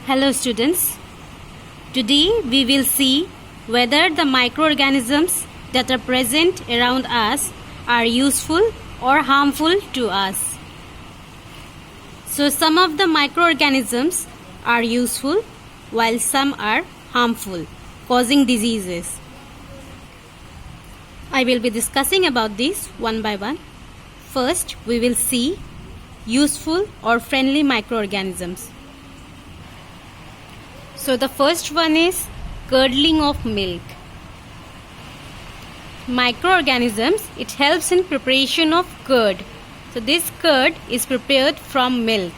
Hello students, today we will see whether the microorganisms that are present around us are useful or harmful to us. So some of the microorganisms are useful while some are harmful, causing diseases. I will be discussing about these one by one. First, we will see useful or friendly microorganisms. So the first one is curdling of milk. Microorganisms, it helps in preparation of curd. So this curd is prepared from milk.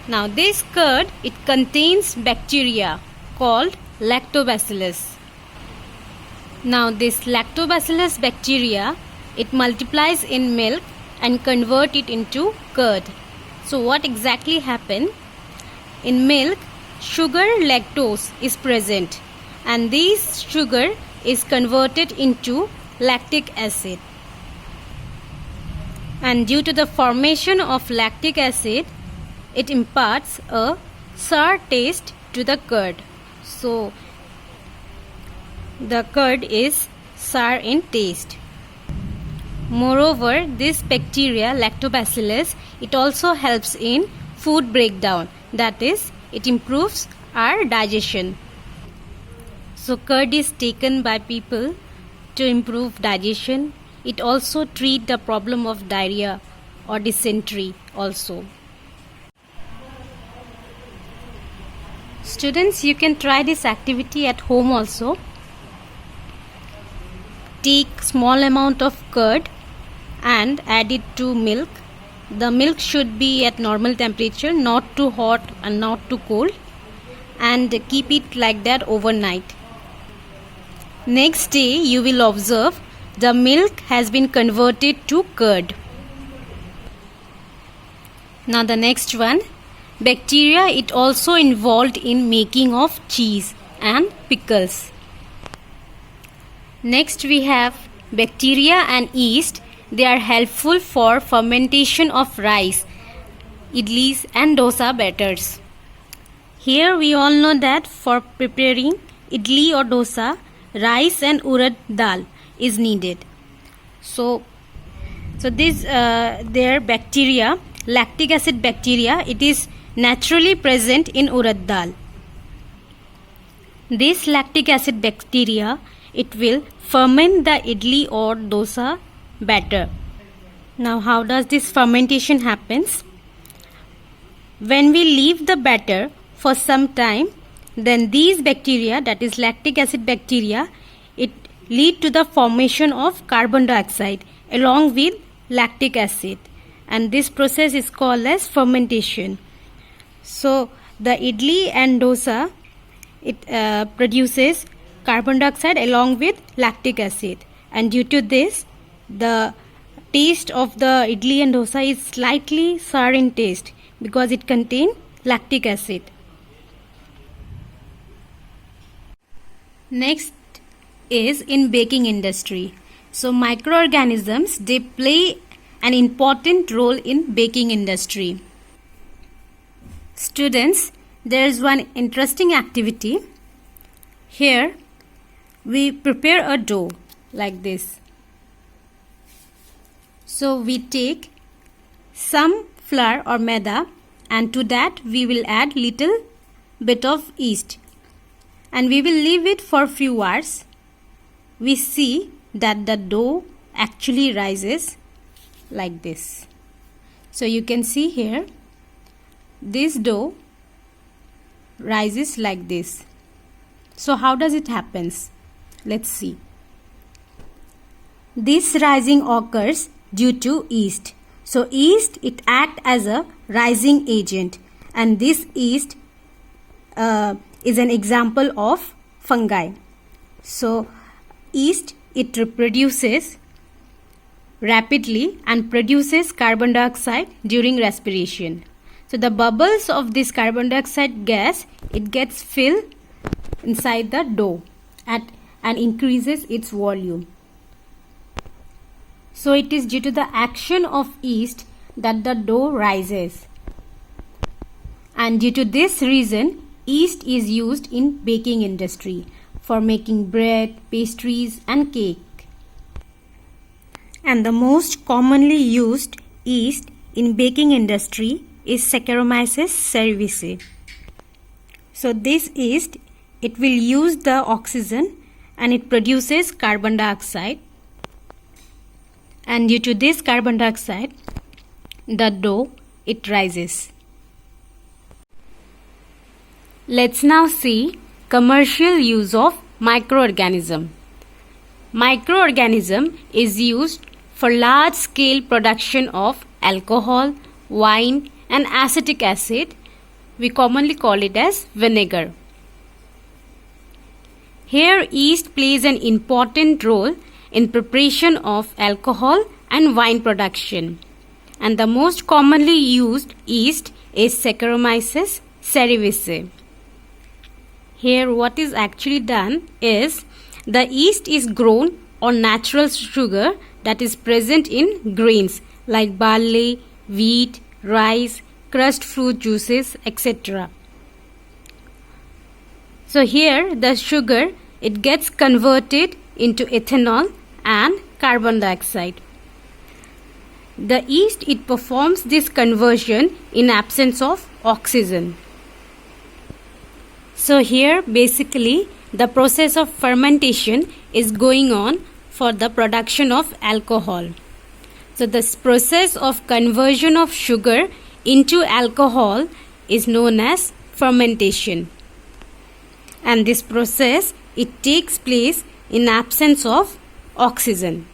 Now this curd, it contains bacteria called lactobacillus. Now this lactobacillus bacteria, it multiplies in milk and convert it into curd. So what exactly happen? In milk, sugar lactose is present and this sugar is converted into lactic acid. And due to the formation of lactic acid, it imparts a sour taste to the curd. So the curd is sour in taste. Moreover, this bacteria lactobacillus, it also helps in food breakdown. That is, it improves our digestion. So curd is taken by people to improve digestion. It also treats the problem of diarrhea or dysentery also. Students, you can try this activity at home also. Take small amount of curd and add it to milk. The milk should be at normal temperature, not too hot and not too cold, and keep it like that overnight. Next day you will observe the milk has been converted to curd. Now the next one, bacteria, it also involved in making of cheese and pickles. Next we have bacteria and yeast. They are helpful for fermentation of rice, idlis and dosa batters. Here we all know that for preparing idli or dosa, rice and urad dal is needed. So this their bacteria, lactic acid bacteria, it is naturally present in urad dal. This lactic acid bacteria, it will ferment the idli or dosa batter. Now how does this fermentation happens? When we leave the batter for some time, then these bacteria, that is lactic acid bacteria, it lead to the formation of carbon dioxide along with lactic acid, and this process is called as fermentation. So the idli and dosa, it produces carbon dioxide along with lactic acid, and due to this the taste of the idli and dosa is slightly sour in taste because it contains lactic acid. Next is in baking industry. So microorganisms, they play an important role in baking industry. Students, there is one interesting activity. Here we prepare a dough like this. So we take some flour or maida, and to that we will add little bit of yeast, and we will leave it for few hours. We see that the dough actually rises like this. So you can see here, this dough rises like this. So how does it happens? Let's see. This rising occurs due to yeast. So yeast, it acts as a rising agent, and this yeast is an example of fungi. So yeast, it reproduces rapidly and produces carbon dioxide during respiration. So the bubbles of this carbon dioxide gas, it gets filled inside the dough and increases its volume. So it is due to the action of yeast that the dough rises, and due to this reason yeast is used in baking industry for making bread, pastries and cake. And the most commonly used yeast in baking industry is Saccharomyces cerevisiae. So this yeast, it will use the oxygen and it produces carbon dioxide, and due to this carbon dioxide the dough it rises. Let's now see commercial use of microorganism. Microorganism is used for large scale production of alcohol, wine and acetic acid. We commonly call it as vinegar. Here yeast plays an important role in preparation of alcohol and wine production, and the most commonly used yeast is Saccharomyces cerevisiae. Here what is actually done is the yeast is grown on natural sugar that is present in grains like barley, wheat, rice, crushed fruit juices, etc. So here the sugar, it gets converted into ethanol and carbon dioxide. The yeast, it performs this conversion in absence of oxygen. So here basically the process of fermentation is going on for the production of alcohol. So this process of conversion of sugar into alcohol is known as fermentation. And this process, it takes place in absence of oxygen.